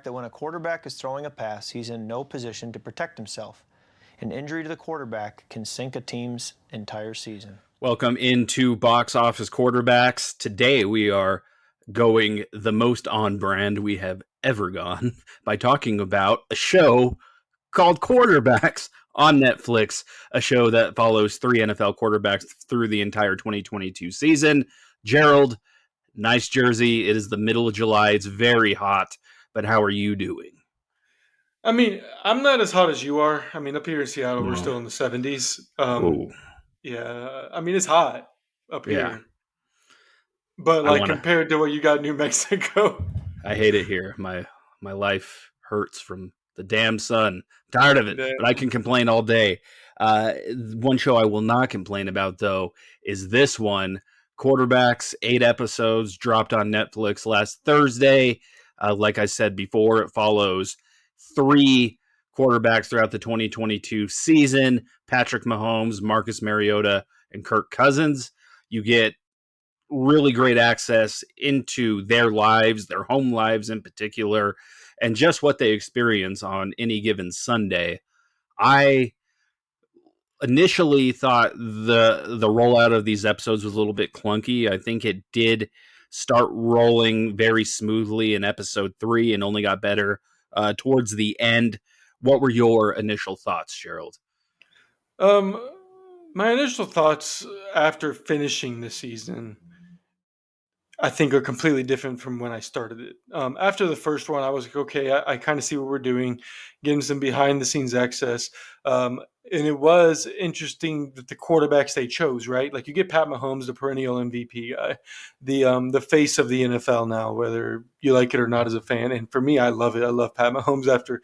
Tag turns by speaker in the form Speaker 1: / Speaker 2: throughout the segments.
Speaker 1: that when a quarterback is throwing a pass, he's in no position to protect himself. An injury to the quarterback can sink a team's entire season.
Speaker 2: Welcome into Box Office Quarterbacks. Today we are going the most on brand we have ever gone by talking about a show called Quarterbacks on Netflix, a show that follows three NFL quarterbacks through the entire 2022 season. Gerald, nice jersey. It is the middle of July. It's very hot, but how are you doing?
Speaker 3: I mean, I'm not as hot as you are. I mean, up here in Seattle, we're
Speaker 2: No.
Speaker 3: still in the 70s.
Speaker 2: Oh,
Speaker 3: Yeah, I mean, it's hot up
Speaker 2: yeah.
Speaker 3: here, but
Speaker 2: I
Speaker 3: like
Speaker 2: want to.
Speaker 3: compared to what you got in New Mexico,
Speaker 2: I hate it here. My life hurts from the damn sun. I'm tired of it, but I
Speaker 3: damn.
Speaker 2: can complain all day. One show I will not complain about though is this one. Quarterbacks, 8 episodes dropped on Netflix last Thursday. Like I said before, it follows 3 quarterbacks throughout the 2022 season: Patrick Mahomes, Marcus Mariota, and Kirk Cousins. You get really great access into their lives, their home lives in particular, and just what they experience on any given Sunday. I initially thought the rollout of these episodes was a little bit clunky. I think it did start rolling very smoothly in episode 3 and only got better towards the end. What were your initial thoughts, Gerald?
Speaker 3: Um, my initial thoughts after finishing the season, I think, are completely different from when I started it. After the first one, I was like, okay, I kind of see what we're doing, getting some behind the scenes access. And it was interesting that the quarterbacks they chose, right? Like you get Pat Mahomes, the perennial MVP guy, the face of the NFL now, whether you like it or not as a fan. And for me, I love it. I love Pat Mahomes after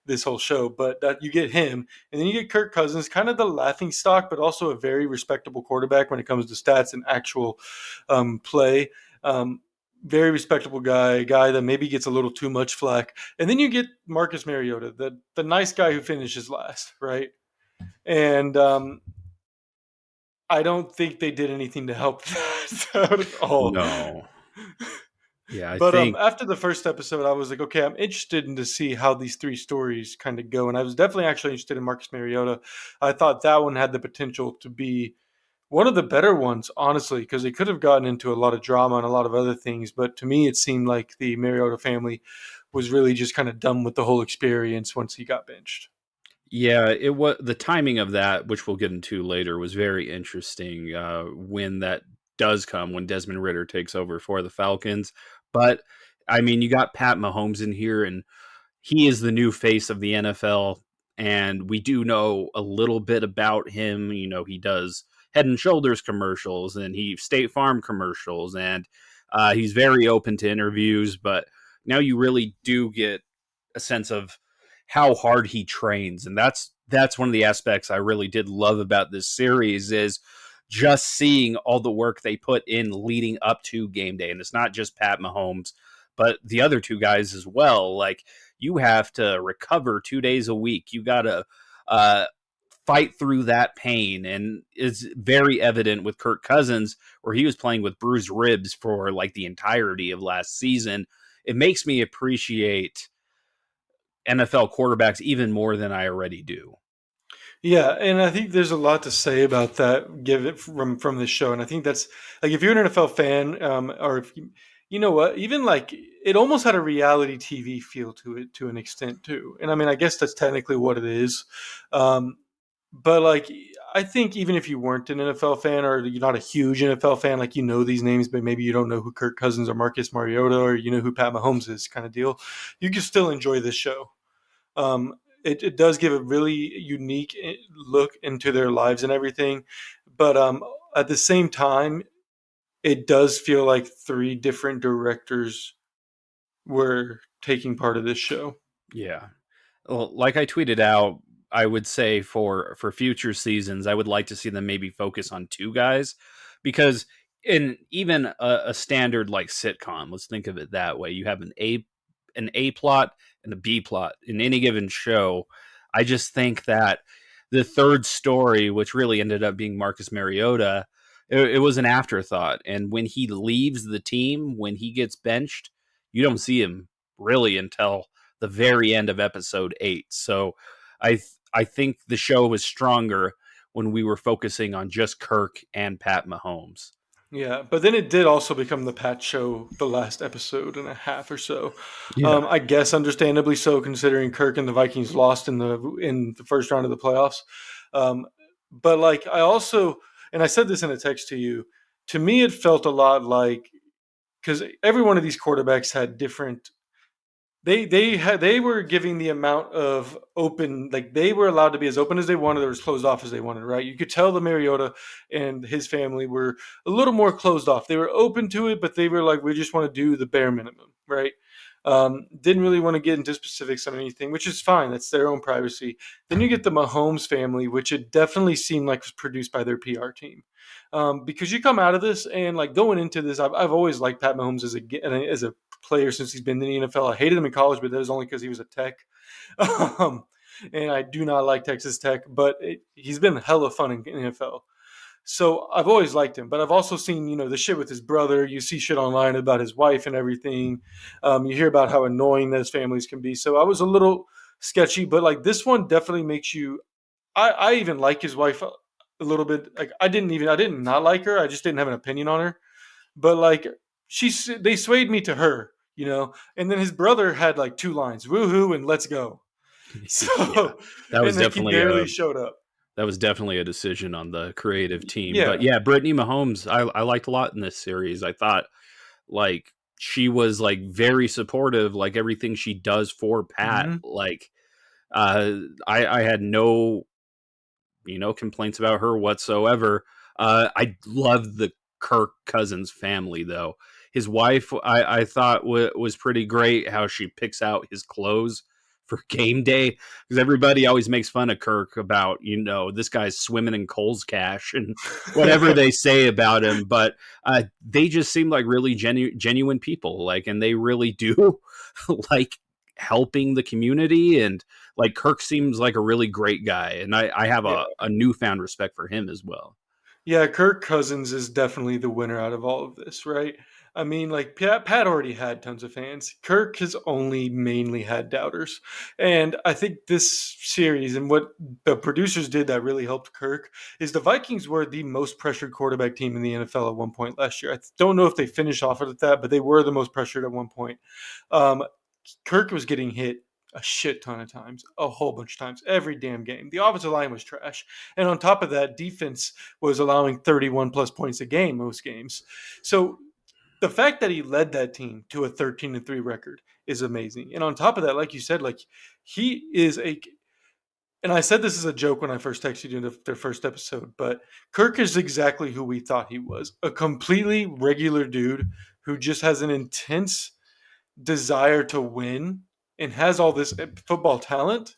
Speaker 3: this whole show, but that you get him, and then you get Kirk Cousins, kind of the laughing stock, but also a very respectable quarterback when it comes to stats and actual play. Um, Very respectable guy, a guy that maybe gets a little too much flack. And then you get Marcus Mariota, the nice guy who finishes last, right? And I don't think they did anything to help that out at all.
Speaker 2: No. Yeah, I
Speaker 3: But
Speaker 2: think
Speaker 3: after the first episode, I was like, okay, I'm interested in to see how these 3 stories kind of go. And I was definitely actually interested in Marcus Mariota. I thought that one had the potential to be one of the better ones, honestly, because they could have gotten into a lot of drama and a lot of other things. But to me, it seemed like the Mariota family was really just kind of done with the whole experience once he got benched.
Speaker 2: yeah, it was the timing of that, which we'll get into later, was very interesting. When that does come, when Desmond Ritter takes over for the Falcons, but I mean, you got Pat Mahomes in here, and he is the new face of the NFL, and we do know a little bit about him. You know, he does Head and Shoulders commercials, and he State Farm commercials, and he's very open to interviews. But now you really do get a sense of how hard he trains, and that's one of the aspects I really did love about this series is just seeing all the work they put in leading up to game day. And it's not just Pat Mahomes, but the other 2 guys as well. Like, you have to recover 2 days a week. You got to uh, fight through that pain. And it's very evident with Kirk Cousins, where he was playing with bruised ribs for like the entirety of last season. It makes me appreciate NFL quarterbacks even more than I already do.
Speaker 3: Yeah, and I think there's a lot to say about that, give it from this show. And I think that's like if you're an NFL fan, or if you know what, even like it almost had a reality TV feel to it to an extent too. And I mean, I guess that's technically what it is. Um, but like, I think even if you weren't an NFL fan or you're not a huge NFL fan, like you know these names, but maybe you don't know who Kirk Cousins or Marcus Mariota or you know who Pat Mahomes is, kind of deal, you can still enjoy this show. Um, it does give a really unique look into their lives and everything, but at the same time, it does feel like 3 different directors were taking part of this show.
Speaker 2: Yeah. Well, like I tweeted out, I would say for future seasons, I would like to see them maybe focus on 2 guys, because in even a standard like sitcom, let's think of it that way. You have an A plot and a B plot in any given show. I just think that the third story, which really ended up being Marcus Mariota, it was an afterthought. And when he leaves the team, when he gets benched, you don't see him really until the very end of episode 8. So I think the show was stronger when we were focusing on just Kirk and Pat Mahomes.
Speaker 3: Yeah, but then it did also become the Pat show the last episode and a half or so.
Speaker 2: Yeah.
Speaker 3: I guess understandably so, considering Kirk and the Vikings lost in the first round of the playoffs. Um, but like I also, and I said this in a text to you, to me it felt a lot like, because every one of these quarterbacks had different, they were giving the amount of open, like they were allowed to be as open as they wanted or as closed off as they wanted, right? You could tell the Mariota and his family were a little more closed off. They were open to it, but they were like, we just want to do the bare minimum, right? Didn't really want to get into specifics on anything, which is fine. That's their own privacy. Then you get the Mahomes family, which it definitely seemed like was produced by their PR team. Because you come out of this and like going into this, I've always liked Pat Mahomes as a player since he's been in the NFL. I hated him in college, but that was only because he was a Tech. Um, and I do not like Texas Tech, but he's been hella fun in NFL. So I've always liked him, but I've also seen, the shit with his brother. You see shit online about his wife and everything. You hear about how annoying those families can be. So I was a little sketchy, but like this one definitely makes you. I even like his wife a little bit. Like I didn't not like her. I just didn't have an opinion on her. But like they swayed me to her, And then his brother had like two lines: "Woohoo" and "Let's go."
Speaker 2: Yeah.
Speaker 3: So
Speaker 2: That was
Speaker 3: and like he
Speaker 2: definitely
Speaker 3: barely showed up.
Speaker 2: that was definitely a decision on the creative team. But
Speaker 3: Yeah.
Speaker 2: yeah, Brittany Mahomes, I liked a lot in this series. I thought like she was like very supportive, like everything she does for Pat.
Speaker 3: Hmm.
Speaker 2: Like I had no complaints about her whatsoever. I love the Kirk Cousins family though. His wife, I thought was pretty great. How she picks out his clothes for game day, because everybody always makes fun of Kirk about this guy's swimming in Cole's cash and whatever they say about him. But they just seem like really genuine people, like, and they really do like helping the community, and like Kirk seems like a really great guy, and I have
Speaker 3: Yeah.
Speaker 2: a newfound respect for him as well.
Speaker 3: Yeah, Kirk Cousins is definitely the winner out of all of this, right? I mean, like Pat already had tons of fans. Kirk has only mainly had doubters. And I think this series and what the producers did that really helped Kirk is the Vikings were the most pressured quarterback team in the NFL at one point last year. I don't know if they finished off at that, but they were the most pressured at one point. Um, Kirk was getting hit a shit ton of times, a whole bunch of times, every damn game. The offensive line was trash. And on top of that, defense was allowing 31 plus points a game most games. So the fact that he led that team to a 13-3 record is amazing. And on top of that, like you said, like he is and I said this as a joke when I first texted you in their first episode, but Kirk is exactly who we thought he was. A completely regular dude who just has an intense desire to win and has all this football talent.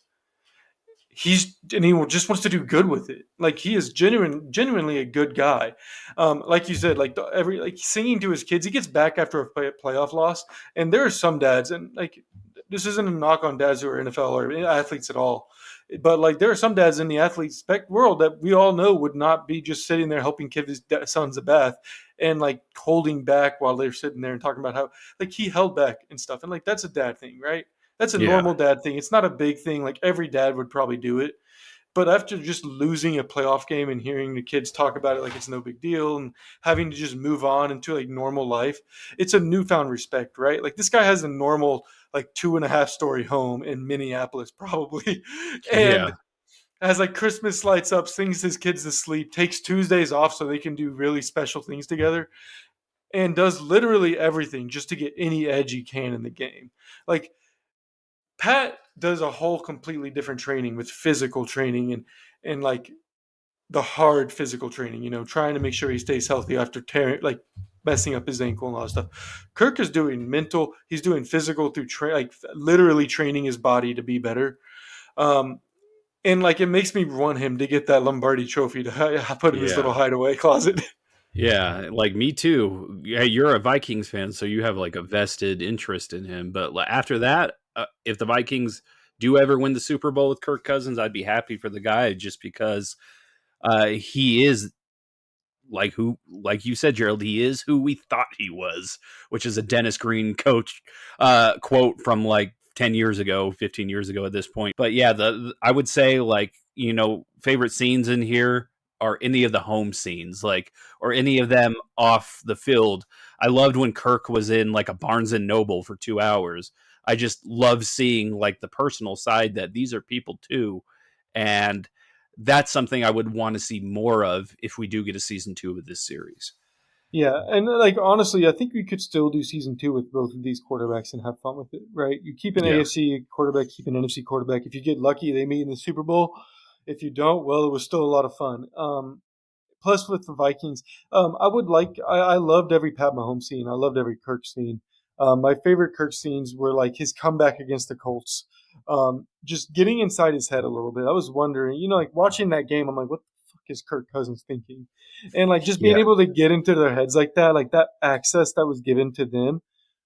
Speaker 3: And he just wants to do good with it. Like he is genuinely a good guy. Like you said, like every like singing to his kids. He gets back after a playoff loss, and there are some dads, and like this isn't a knock on dads who are NFL or athletes at all, but like there are some dads in the athlete spec world that we all know would not be just sitting there helping give his sons a bath and like holding back while they're sitting there and talking about how like he held back and stuff, and like that's a dad thing, right? That's a
Speaker 2: Yeah,
Speaker 3: normal dad thing. It's not a big thing. Like every dad would probably do it. But after just losing a playoff game and hearing the kids talk about it like it's no big deal and having to just move on into like normal life, it's a newfound respect, right? Like this guy has a normal like 2.5 story home in Minneapolis, probably,
Speaker 2: yeah,
Speaker 3: and has like Christmas lights up, sings his kids to sleep, takes Tuesdays off so they can do really special things together, and does literally everything just to get any edge he can in the game. Like Pat does a whole completely different training with physical training and like the hard physical training, trying to make sure he stays healthy after tearing like messing up his ankle and all that stuff. Kirk is doing mental, he's doing physical through like literally training his body to be better. Um, and like it makes me want him to get that Lombardi trophy to put in his little
Speaker 2: yeah.
Speaker 3: hideaway closet.
Speaker 2: Yeah, like me too. Yeah, you're a Vikings fan, so you have like a vested interest in him. But after that, if the Vikings do ever win the Super Bowl with Kirk Cousins, I'd be happy for the guy just because he is like you said, Gerald, he is who we thought he was, which is a Dennis Green coach quote from like 10 years ago, 15 years ago at this point. But yeah, I would say like, favorite scenes in here are any of the home scenes, like, or any of them off the field. I loved when Kirk was in like a Barnes and Noble for 2 hours. I just love seeing like the personal side that these are people too. And that's something I would want to see more of if we do get a season 2 of this series.
Speaker 3: Yeah, and like honestly, I think we could still do season 2 with both of these quarterbacks and have fun with it, right? You keep an
Speaker 2: Yeah.
Speaker 3: AFC quarterback, keep an NFC quarterback. If you get lucky, they meet in the Super Bowl. If you don't, well, it was still a lot of fun. Plus, with the Vikings, I loved every Pat Mahomes scene. I loved every Kirk scene. My favorite Kirk scenes were like his comeback against the Colts. Just getting inside his head a little bit. I was wondering, like watching that game, I'm like, what the fuck is Kirk Cousins thinking? And like just being
Speaker 2: Yeah.
Speaker 3: able to get into their heads like that access that was given to them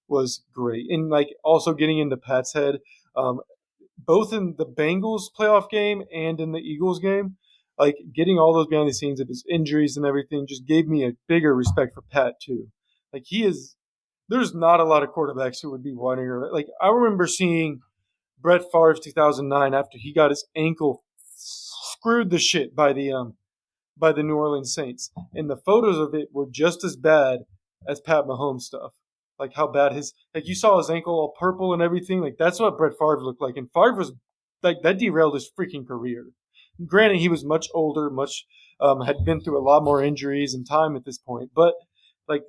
Speaker 3: was great. And like also getting into Pat's head, um, both in the Bengals playoff game and in the Eagles game, like getting all those behind the scenes of his injuries and everything just gave me a bigger respect for Pat too. Like there's not a lot of quarterbacks who would be wanting her. Like I remember seeing Brett Favre 2009 after he got his ankle screwed the shit by the New Orleans Saints, and the photos of it were just as bad as Pat Mahomes stuff. Like how bad you saw his ankle all purple and everything. Like that's what Brett Favre looked like, and Favre was like that derailed his freaking career. Granted, he was much older, much had been through a lot more injuries and time at this point, but like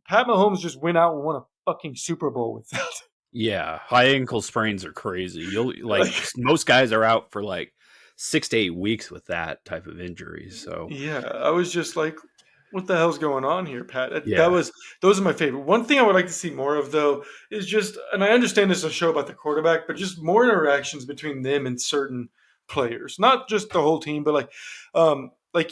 Speaker 3: Pat Mahomes just went out and won a fucking Super Bowl with that.
Speaker 2: Yeah, high ankle sprains are crazy. You'll like
Speaker 3: Like,
Speaker 2: most guys are out for like 6 to 8 weeks with that type of injury. So
Speaker 3: yeah, I was just like, what the hell's going on here, Pat? That
Speaker 2: yeah,
Speaker 3: was those are my favorite. One thing I would like to see more of though is just, and I understand this is a show about the quarterback, but just more interactions between them and certain players, not just the whole team, but like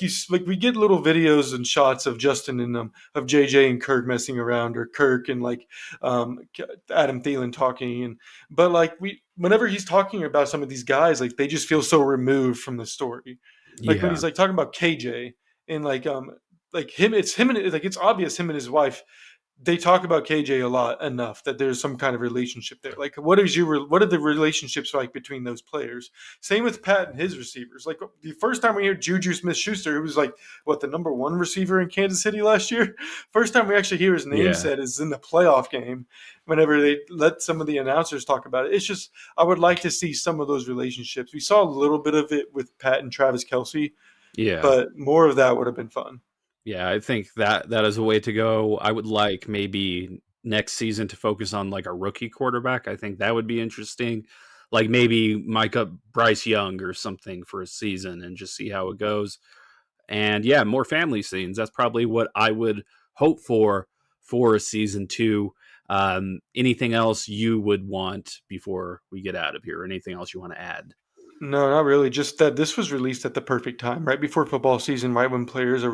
Speaker 3: we get little videos and shots of Justin and of JJ and Kirk messing around, or Kirk and like Adam Thielen talking, and but like we whenever he's talking about some of these guys, like they just feel so removed from the story. Like when
Speaker 2: yeah,
Speaker 3: he's like talking about KJ and like him, it's him and like it's obvious him and his wife, they talk about KJ a lot enough that there's some kind of relationship there. Like, what are the relationships like between those players? Same with Pat and his receivers. Like the first time we hear Juju Smith-Schuster, who was like what the number one receiver in Kansas City last year. First time we actually hear his name
Speaker 2: yeah,
Speaker 3: said is in the playoff game. Whenever they let some of the announcers talk about it, it's just I would like to see some of those relationships. We saw a little bit of it with Pat and Travis Kelsey,
Speaker 2: yeah.
Speaker 3: but more of that would have been fun.
Speaker 2: Yeah, I think that is a way to go. I would like maybe next season to focus on like a rookie quarterback. I think that would be interesting. Like maybe Micah Bryce Young or something for a season and just see how it goes. And yeah, more family scenes. That's probably what I would hope for a season 2. Anything else you would want before we get out of here? Anything else you want to add?
Speaker 3: No, not really. Just that this was released at the perfect time, right before football season, right when players are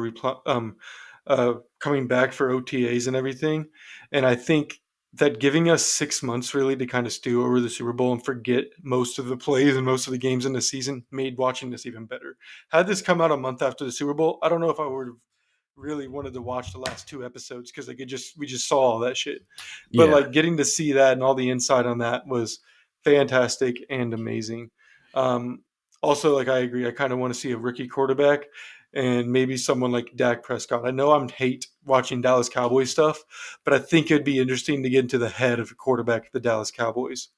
Speaker 3: coming back for OTAs and everything. And I think that giving us 6 months really to kind of stew over the Super Bowl and forget most of the plays and most of the games in the season made watching this even better. Had this come out a month after the Super Bowl, I don't know if I would have really wanted to watch the last 2 episodes because we just saw all that shit. But
Speaker 2: Yeah.
Speaker 3: like getting to see that and all the insight on that was fantastic and amazing. Um, Also, like I agree, I kind of want to see a rookie quarterback and maybe someone like Dak Prescott. I know I'm hate watching Dallas Cowboys stuff, but I think it'd be interesting to get into the head of a quarterback of the Dallas Cowboys.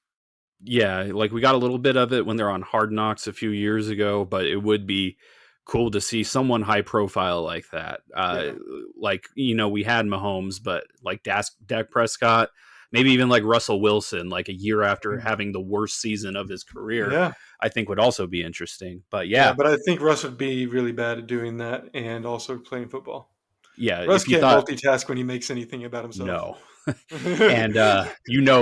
Speaker 2: Yeah, like we got a little bit of it when they're on Hard Knocks a few years ago, but it would be cool to see someone high profile like that.
Speaker 3: Yeah.
Speaker 2: Like we had Mahomes, but like Dak Prescott, maybe even like Russell Wilson, like a year after having the worst season of his career,
Speaker 3: Yeah.
Speaker 2: I think would also be interesting. But
Speaker 3: Yeah,
Speaker 2: yeah,
Speaker 3: but I think Russ would be really bad at doing that and also playing football.
Speaker 2: yeah,
Speaker 3: Russ
Speaker 2: if you
Speaker 3: can't
Speaker 2: thought
Speaker 3: multitask when he makes anything about himself.
Speaker 2: no, and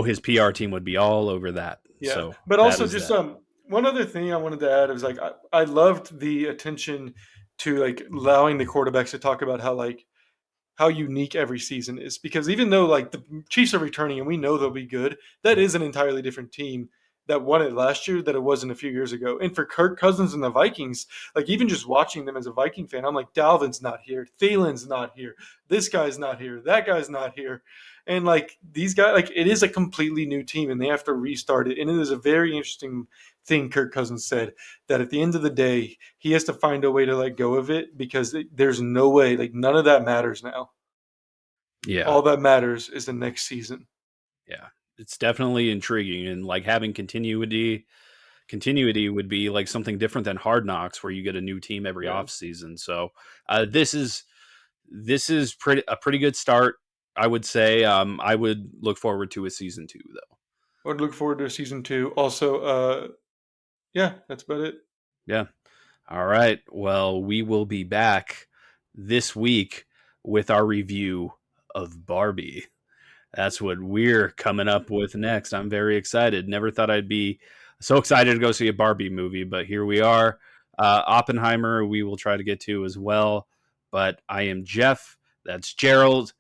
Speaker 2: his PR team would be all over that.
Speaker 3: Yeah,
Speaker 2: So
Speaker 3: but
Speaker 2: that
Speaker 3: also
Speaker 2: is
Speaker 3: just
Speaker 2: that.
Speaker 3: one other thing I wanted to add is like I loved the attention to like allowing the quarterbacks to talk about how unique every season is, because even though like the Chiefs are returning and we know they'll be good, that is an entirely different team that won it last year that it wasn't a few years ago. And for Kirk Cousins and the Vikings, like even just watching them as a Viking fan, I'm like, Dalvin's not here, Thielen's not here, this guy's not here, that guy's not here. And like these guys, like it is a completely new team and they have to restart it. And it is a very interesting thing Kirk Cousins said, that at the end of the day, he has to find a way to let go of it because there's no way, like none of that matters now.
Speaker 2: Yeah.
Speaker 3: All that matters is the next season.
Speaker 2: Yeah. It's definitely intriguing, and like having continuity would be like something different than Hard Knocks, where you get a new team every
Speaker 3: Yeah.
Speaker 2: off season. So this is a pretty good start, I would say. I would look forward to a season 2 though.
Speaker 3: I would look forward to season 2. Also, yeah, that's about it.
Speaker 2: Yeah. All right. Well, we will be back this week with our review of Barbie. That's what we're coming up with next. I'm very excited. Never thought I'd be so excited to go see a Barbie movie, but here we are. Oppenheimer, we will try to get to as well. But I am Jeff. That's Gerald.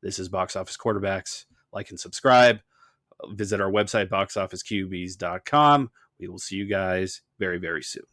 Speaker 2: This is Box Office Quarterbacks. Like and subscribe. Visit our website, boxofficeqbs.com. We will see you guys very, very soon.